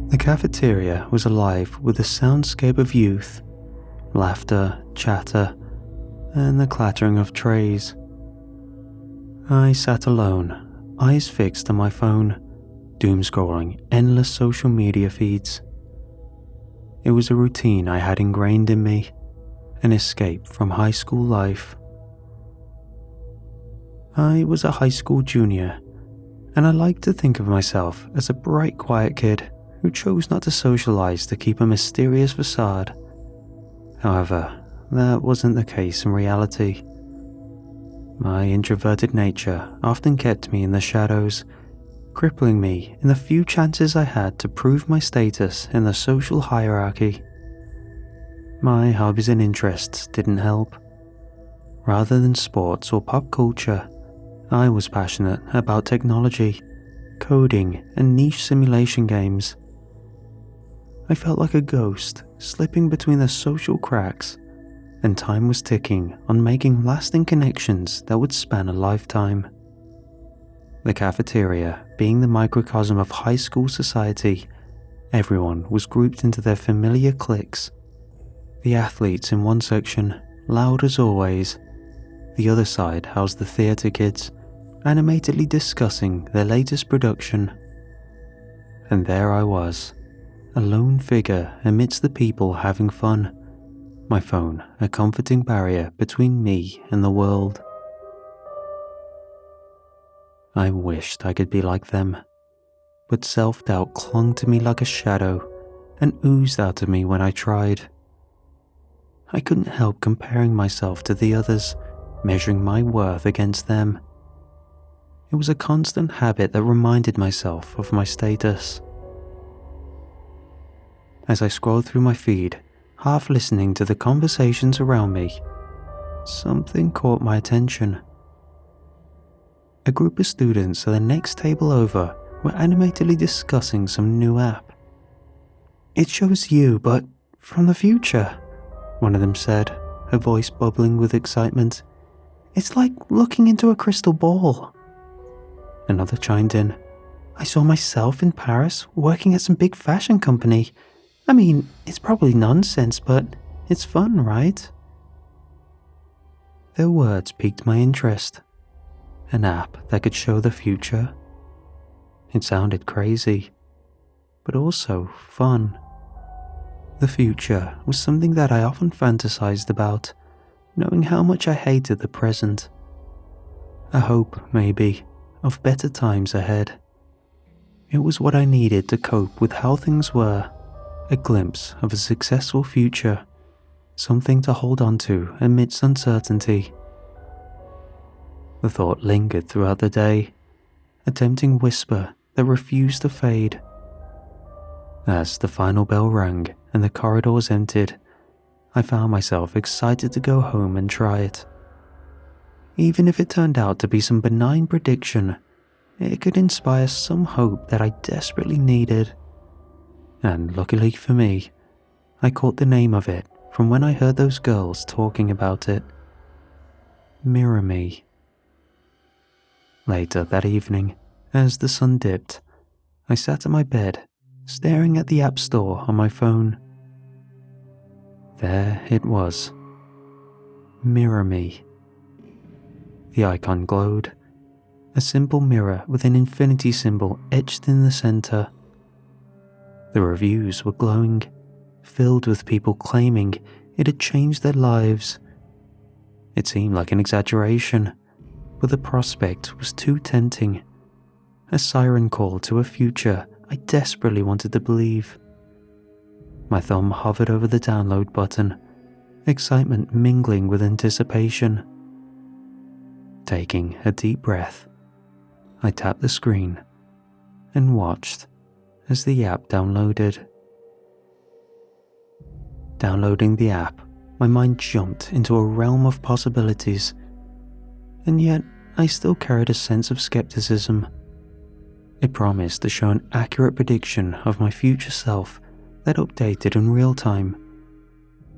The cafeteria was alive with the soundscape of youth, laughter, chatter, and the clattering of trays. I sat alone, eyes fixed on my phone, doom-scrolling endless social media feeds. It was a routine I had ingrained in me, an escape from high school life. I was a high school junior, and I liked to think of myself as a bright, quiet kid who chose not to socialize to keep a mysterious facade. However, that wasn't the case in reality. My introverted nature often kept me in the shadows, crippling me in the few chances I had to prove my status in the social hierarchy. My hobbies and interests didn't help. Rather than sports or pop culture, I was passionate about technology, coding, and niche simulation games. I felt like a ghost slipping between the social cracks, and time was ticking on making lasting connections that would span a lifetime. The cafeteria being the microcosm of high school society, everyone was grouped into their familiar cliques. The athletes in one section, loud as always. The other side housed the theatre kids, animatedly discussing their latest production. And there I was, a lone figure amidst the people having fun, my phone a comforting barrier between me and the world. I wished I could be like them, but self-doubt clung to me like a shadow and oozed out of me when I tried. I couldn't help comparing myself to the others, measuring my worth against them. It was a constant habit that reminded myself of my status. As I scrolled through my feed, half listening to the conversations around me, something caught my attention. A group of students at the next table over were animatedly discussing some new app. "It shows you, but from the future," one of them said, her voice bubbling with excitement. "It's like looking into a crystal ball." Another chimed in, "I saw myself in Paris working at some big fashion company. I mean, it's probably nonsense, but it's fun, right?" Their words piqued my interest. An app that could show the future? It sounded crazy, but also fun. The future was something that I often fantasized about, knowing how much I hated the present. A hope, maybe, of better times ahead. It was what I needed to cope with how things were. A glimpse of a successful future, something to hold on to amidst uncertainty. The thought lingered throughout the day, a tempting whisper that refused to fade. As the final bell rang and the corridors emptied, I found myself excited to go home and try it. Even if it turned out to be some benign prediction, it could inspire some hope that I desperately needed. And luckily for me, I caught the name of it from when I heard those girls talking about it. Mirror Me. Later that evening, as the sun dipped, I sat at my bed, staring at the app store on my phone. There it was. Mirror Me. The icon glowed, a simple mirror with an infinity symbol etched in the center. The reviews were glowing, filled with people claiming it had changed their lives. It seemed like an exaggeration, but the prospect was too tempting. A siren call to a future I desperately wanted to believe. My thumb hovered over the download button, excitement mingling with anticipation. Taking a deep breath, I tapped the screen and watched as the app downloaded. Downloading the app, my mind jumped into a realm of possibilities, and yet I still carried a sense of skepticism. It promised to show an accurate prediction of my future self that updated in real time,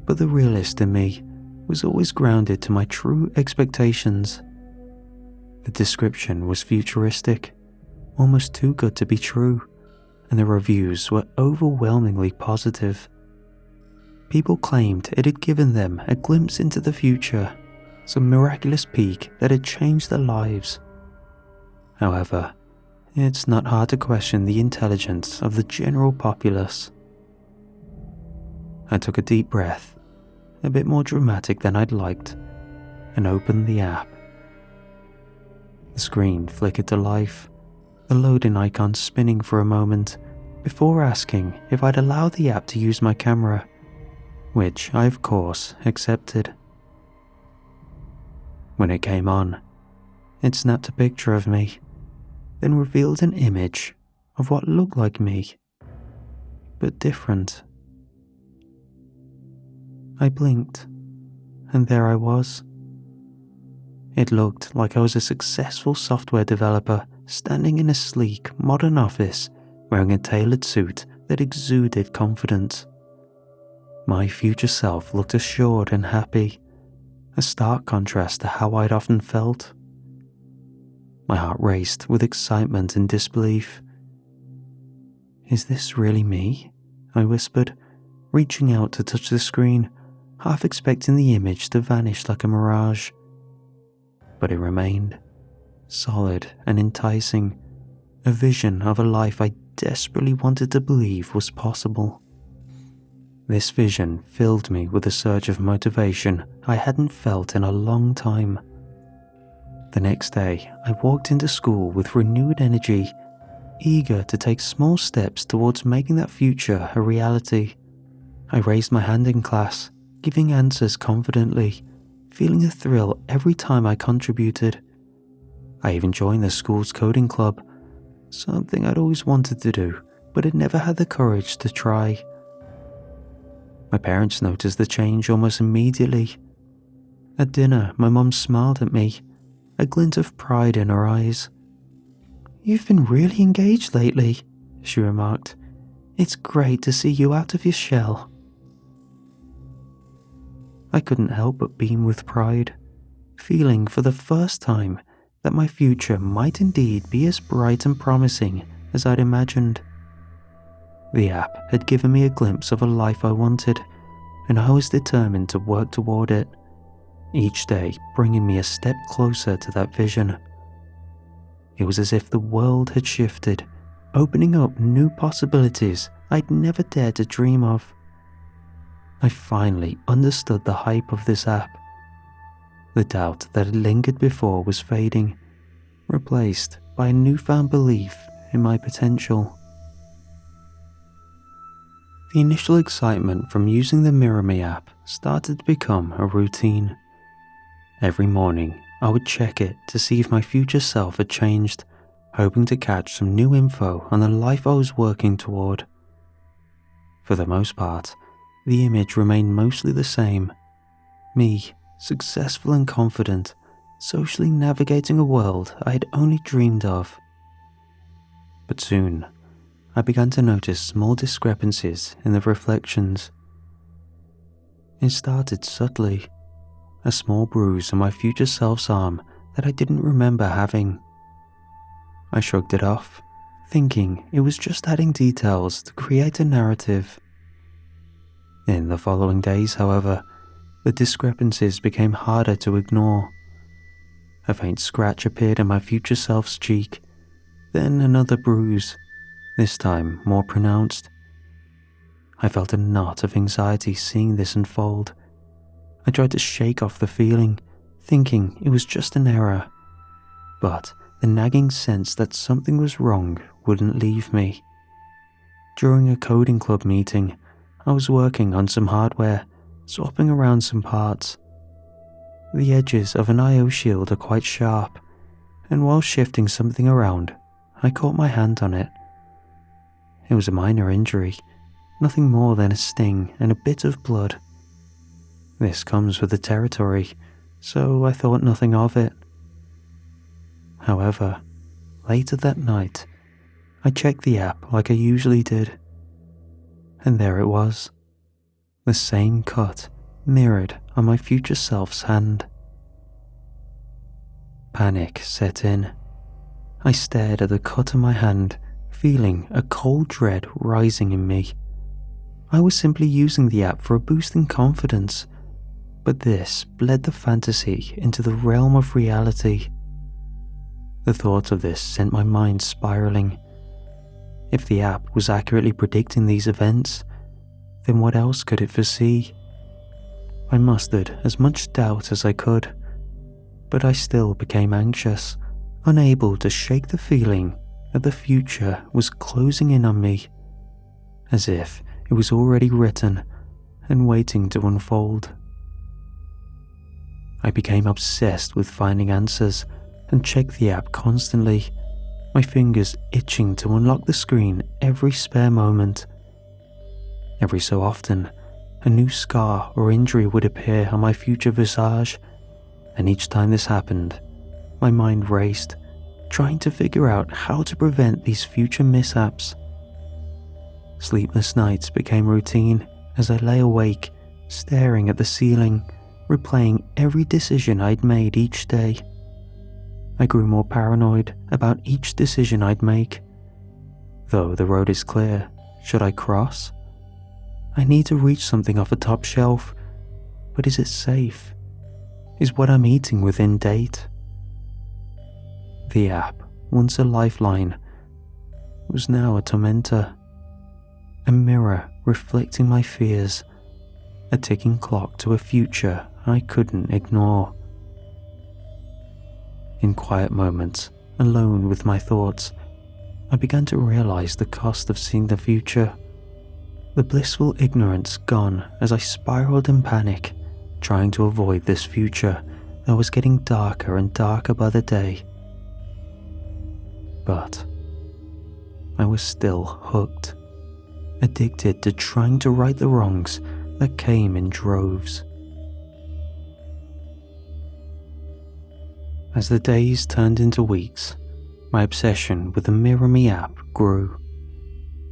but the realist in me was always grounded to my true expectations. The description was futuristic, almost too good to be true, and the reviews were overwhelmingly positive. People claimed it had given them a glimpse into the future, some miraculous peak that had changed their lives. However, it's not hard to question the intelligence of the general populace. I took a deep breath, a bit more dramatic than I'd liked, and opened the app. The screen flickered to life, the loading icon spinning for a moment before asking if I'd allow the app to use my camera, which I of course accepted. When it came on, it snapped a picture of me, then revealed an image of what looked like me, but different. I blinked, and there I was. It looked like I was a successful software developer standing in a sleek, modern office wearing a tailored suit that exuded confidence. My future self looked assured and happy, a stark contrast to how I'd often felt. My heart raced with excitement and disbelief. "Is this really me?" I whispered, reaching out to touch the screen, half expecting the image to vanish like a mirage. But it remained, solid and enticing, a vision of a life I desperately wanted to believe was possible. This vision filled me with a surge of motivation I hadn't felt in a long time. The next day, I walked into school with renewed energy, eager to take small steps towards making that future a reality. I raised my hand in class, giving answers confidently, feeling a thrill every time I contributed. I even joined the school's coding club, something I'd always wanted to do, but had never had the courage to try. My parents noticed the change almost immediately. At dinner, my mum smiled at me, a glint of pride in her eyes. "You've been really engaged lately," she remarked. "It's great to see you out of your shell." I couldn't help but beam with pride, feeling for the first time that my future might indeed be as bright and promising as I'd imagined. The app had given me a glimpse of a life I wanted, and I was determined to work toward it, each day bringing me a step closer to that vision. It was as if the world had shifted, opening up new possibilities I'd never dared to dream of. I finally understood the hype of this app. The doubt that had lingered before was fading, replaced by a newfound belief in my potential. The initial excitement from using the Mirror Me app started to become a routine. Every morning, I would check it to see if my future self had changed, hoping to catch some new info on the life I was working toward. For the most part, the image remained mostly the same. Me, successful and confident, socially navigating a world I had only dreamed of. But soon, I began to notice small discrepancies in the reflections. It started subtly, a small bruise on my future self's arm that I didn't remember having. I shrugged it off, thinking it was just adding details to create a narrative. In the following days, however, the discrepancies became harder to ignore. A faint scratch appeared on my future self's cheek, then another bruise, this time more pronounced. I felt a knot of anxiety seeing this unfold. I tried to shake off the feeling, thinking it was just an error, but the nagging sense that something was wrong wouldn't leave me. During a coding club meeting, I was working on some hardware, swapping around some parts. The edges of an I/O shield are quite sharp, and while shifting something around, I caught my hand on it. It was a minor injury, nothing more than a sting and a bit of blood. This comes with the territory, so I thought nothing of it. However, later that night, I checked the app like I usually did. And there it was, the same cut mirrored on my future self's hand. Panic set in. I stared at the cut on my hand, feeling a cold dread rising in me. I was simply using the app for a boost in confidence, but this bled the fantasy into the realm of reality. The thought of this sent my mind spiraling. If the app was accurately predicting these events, then what else could it foresee? I mustered as much doubt as I could, but I still became anxious, unable to shake the feeling that the future was closing in on me, as if it was already written and waiting to unfold. I became obsessed with finding answers and checked the app constantly, my fingers itching to unlock the screen every spare moment. Every so often, a new scar or injury would appear on my future visage, and each time this happened, my mind raced, trying to figure out how to prevent these future mishaps. Sleepless nights became routine as I lay awake, staring at the ceiling, replaying every decision I'd made each day. I grew more paranoid about each decision I'd make. Though the road is clear, should I cross? I need to reach something off a top shelf, but is it safe? Is what I'm eating within date? The app, once a lifeline, was now a tormentor. A mirror reflecting my fears, a ticking clock to a future I couldn't ignore. In quiet moments, alone with my thoughts, I began to realize the cost of seeing the future. The blissful ignorance gone as I spiraled in panic, trying to avoid this future that was getting darker and darker by the day. But I was still hooked, addicted to trying to right the wrongs that came in droves. As the days turned into weeks, my obsession with the Mirror Me app grew,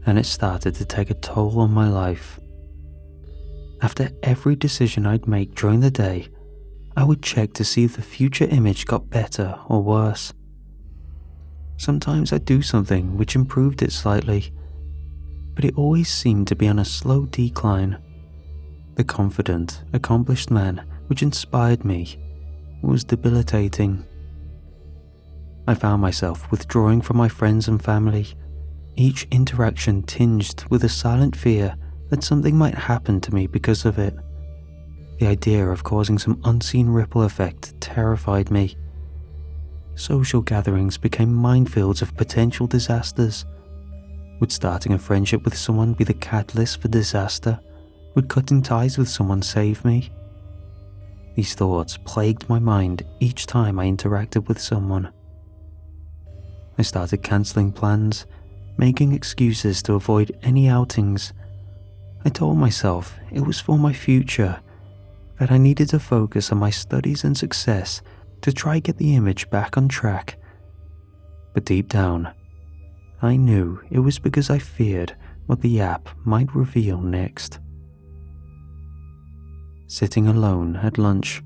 and it started to take a toll on my life. After every decision I'd make during the day, I would check to see if the future image got better or worse. Sometimes I'd do something which improved it slightly, but it always seemed to be on a slow decline. The confident, accomplished man which inspired me was debilitating. I found myself withdrawing from my friends and family, each interaction tinged with a silent fear that something might happen to me because of it. The idea of causing some unseen ripple effect terrified me. Social gatherings became minefields of potential disasters. Would starting a friendship with someone be the catalyst for disaster? Would cutting ties with someone save me? These thoughts plagued my mind each time I interacted with someone. I started cancelling plans, making excuses to avoid any outings. I told myself it was for my future, that I needed to focus on my studies and success to try get the image back on track. But deep down, I knew it was because I feared what the app might reveal next. Sitting alone at lunch,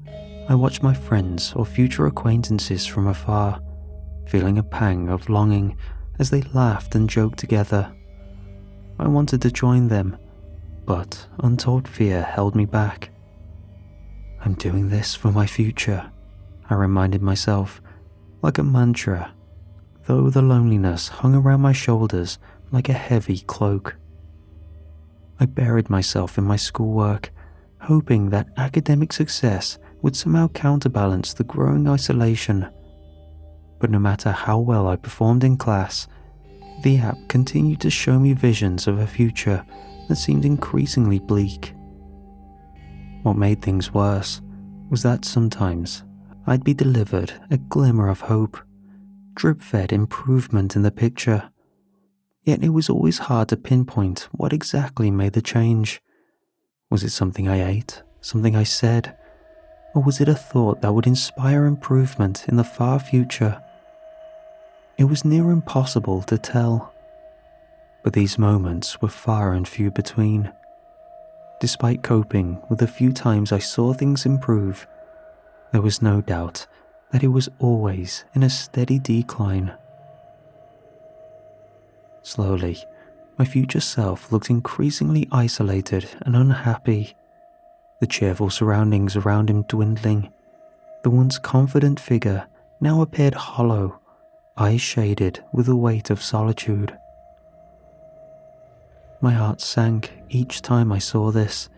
I watched my friends or future acquaintances from afar, feeling a pang of longing as they laughed and joked together. I wanted to join them, but untold fear held me back. I'm doing this for my future, I reminded myself, like a mantra, though the loneliness hung around my shoulders like a heavy cloak. I buried myself in my schoolwork, hoping that academic success would somehow counterbalance the growing isolation. But no matter how well I performed in class, the app continued to show me visions of a future that seemed increasingly bleak. What made things worse was that sometimes I'd be delivered a glimmer of hope, drip-fed improvement in the picture. Yet it was always hard to pinpoint what exactly made the change. Was it something I ate, something I said, or was it a thought that would inspire improvement in the far future? It was near impossible to tell, but these moments were far and few between. Despite coping with the few times I saw things improve, there was no doubt that it was always in a steady decline. Slowly, my future self looked increasingly isolated and unhappy, the cheerful surroundings around him dwindling. The once confident figure now appeared hollow, eyes shaded with the weight of solitude. My heart sank each time I saw this,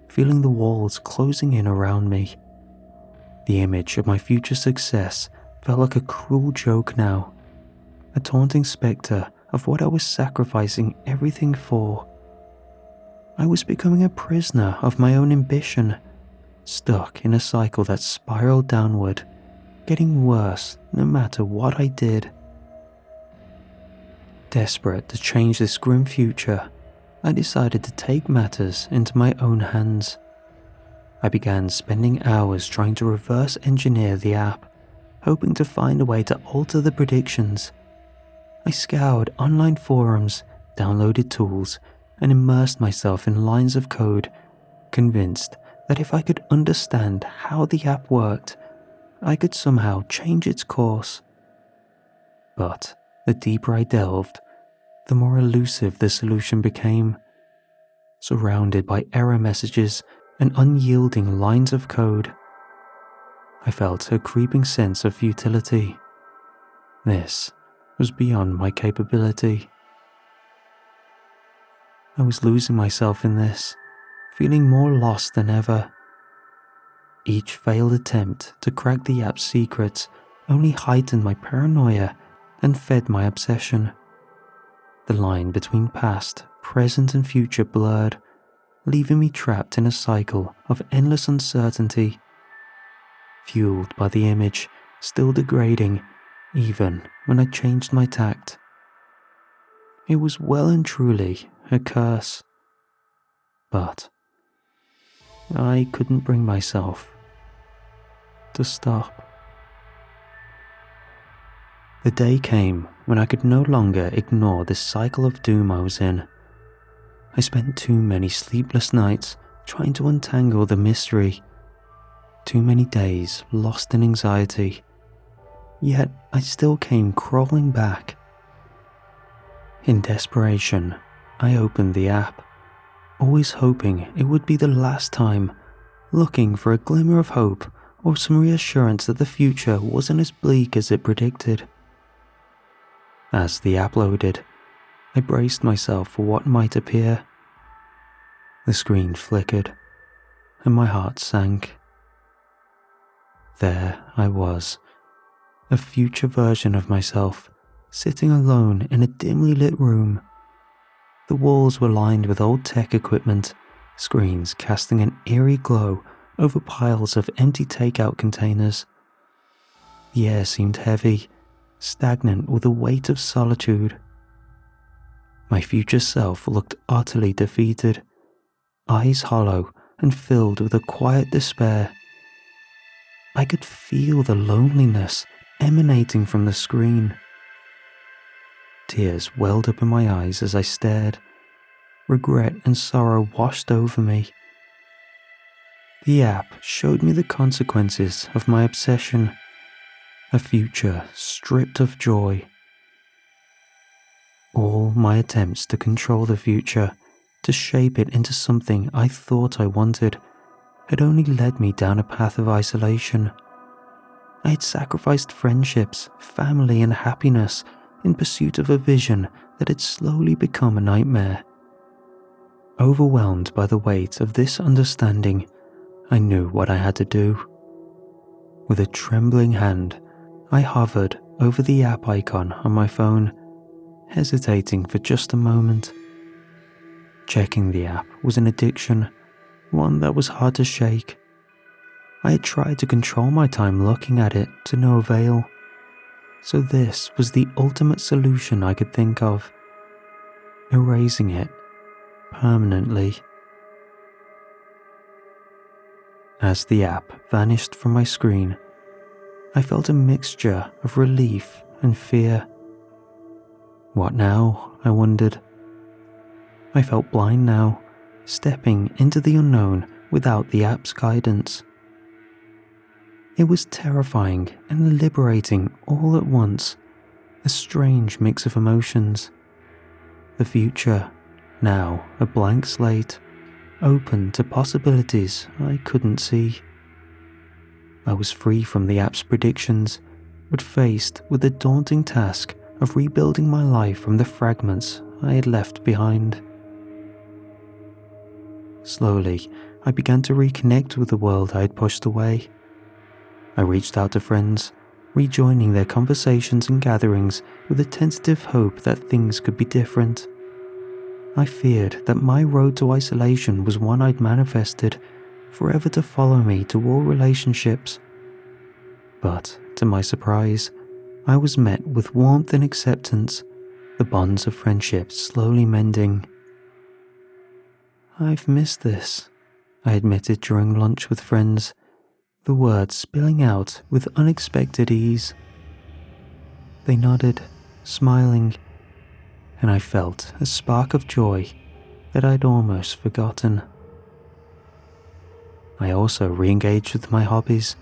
feeling the walls closing in around me. The image of my future success felt like a cruel joke now, a taunting spectre of what I was sacrificing everything for. I was becoming a prisoner of my own ambition, stuck in a cycle that spiraled downward, getting worse no matter what I did. Desperate to change this grim future, I decided to take matters into my own hands. I began spending hours trying to reverse engineer the app, hoping to find a way to alter the predictions. I scoured online forums, downloaded tools, and immersed myself in lines of code, convinced that if I could understand how the app worked, I could somehow change its course. But the deeper I delved, the more elusive the solution became. Surrounded by error messages and unyielding lines of code, I felt a creeping sense of futility. This was beyond my capability. I was losing myself in this, feeling more lost than ever. Each failed attempt to crack the app's secrets only heightened my paranoia and fed my obsession. The line between past, present, and future blurred, leaving me trapped in a cycle of endless uncertainty, fueled by the image still degrading even when I changed my tact. It was well and truly a curse, but I couldn't bring myself to stop. The day came when I could no longer ignore this cycle of doom I was in. I spent too many sleepless nights trying to untangle the mystery, too many days lost in anxiety, yet I still came crawling back. In desperation, I opened the app, always hoping it would be the last time, looking for a glimmer of hope or some reassurance that the future wasn't as bleak as it predicted. As the app loaded, I braced myself for what might appear. The screen flickered, and my heart sank. There I was, a future version of myself, sitting alone in a dimly lit room. The walls were lined with old tech equipment, screens casting an eerie glow over piles of empty takeout containers. The air seemed heavy, stagnant with the weight of solitude. My future self looked utterly defeated, eyes hollow and filled with a quiet despair. I could feel the loneliness emanating from the screen. Tears welled up in my eyes as I stared. Regret and sorrow washed over me. The app showed me the consequences of my obsession, a future stripped of joy. All my attempts to control the future, to shape it into something I thought I wanted, had only led me down a path of isolation. I had sacrificed friendships, family, and happiness in pursuit of a vision that had slowly become a nightmare. Overwhelmed by the weight of this understanding, I knew what I had to do. With a trembling hand, I hovered over the app icon on my phone, hesitating for just a moment. Checking the app was an addiction, one that was hard to shake. I had tried to control my time looking at it to no avail. So this was the ultimate solution I could think of: erasing it permanently. As the app vanished from my screen, I felt a mixture of relief and fear. What now, I wondered. I felt blind now, stepping into the unknown without the app's guidance. It was terrifying and liberating all at once, a strange mix of emotions. The future, now a blank slate, open to possibilities I couldn't see. I was free from the app's predictions, but faced with the daunting task of rebuilding my life from the fragments I had left behind. Slowly, I began to reconnect with the world I had pushed away. I reached out to friends, rejoining their conversations and gatherings with a tentative hope that things could be different. I feared that my road to isolation was one I'd manifested, forever to follow me to all relationships. But, to my surprise, I was met with warmth and acceptance, the bonds of friendship slowly mending. "I've missed this," I admitted during lunch with friends, the words spilling out with unexpected ease. They nodded, smiling, and I felt a spark of joy that I'd almost forgotten. I also re-engaged with my hobbies,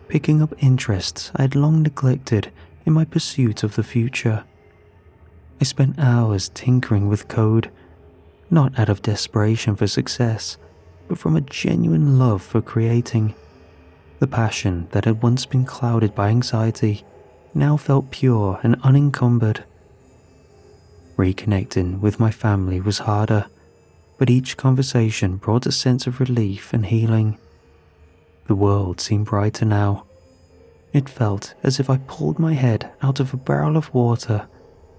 picking up interests I'd long neglected in my pursuit of the future. I spent hours tinkering with code, not out of desperation for success, but from a genuine love for creating. The passion that had once been clouded by anxiety now felt pure and unencumbered. Reconnecting with my family was harder, but each conversation brought a sense of relief and healing. The world seemed brighter now. It felt as if I pulled my head out of a barrel of water,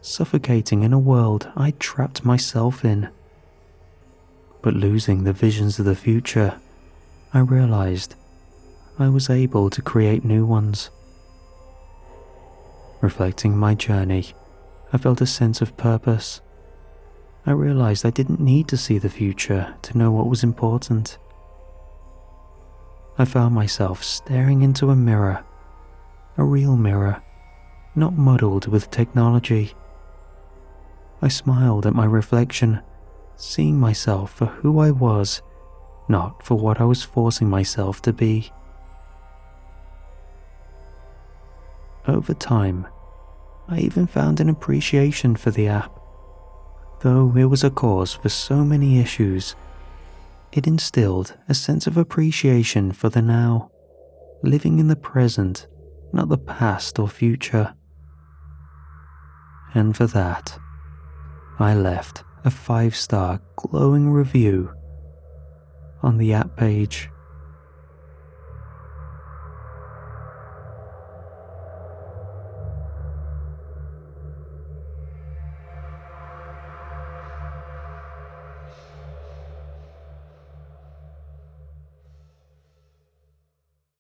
suffocating in a world I'd trapped myself in. But losing the visions of the future, I realized I was able to create new ones. Reflecting my journey, I felt a sense of purpose. I realized I didn't need to see the future to know what was important. I found myself staring into a mirror, a real mirror, not muddled with technology. I smiled at my reflection, seeing myself for who I was, not for what I was forcing myself to be. Over time, I even found an appreciation for the app. Though it was a cause for so many issues, it instilled a sense of appreciation for the now, living in the present, not the past or future. And for that, I left a 5-star glowing review on the app page.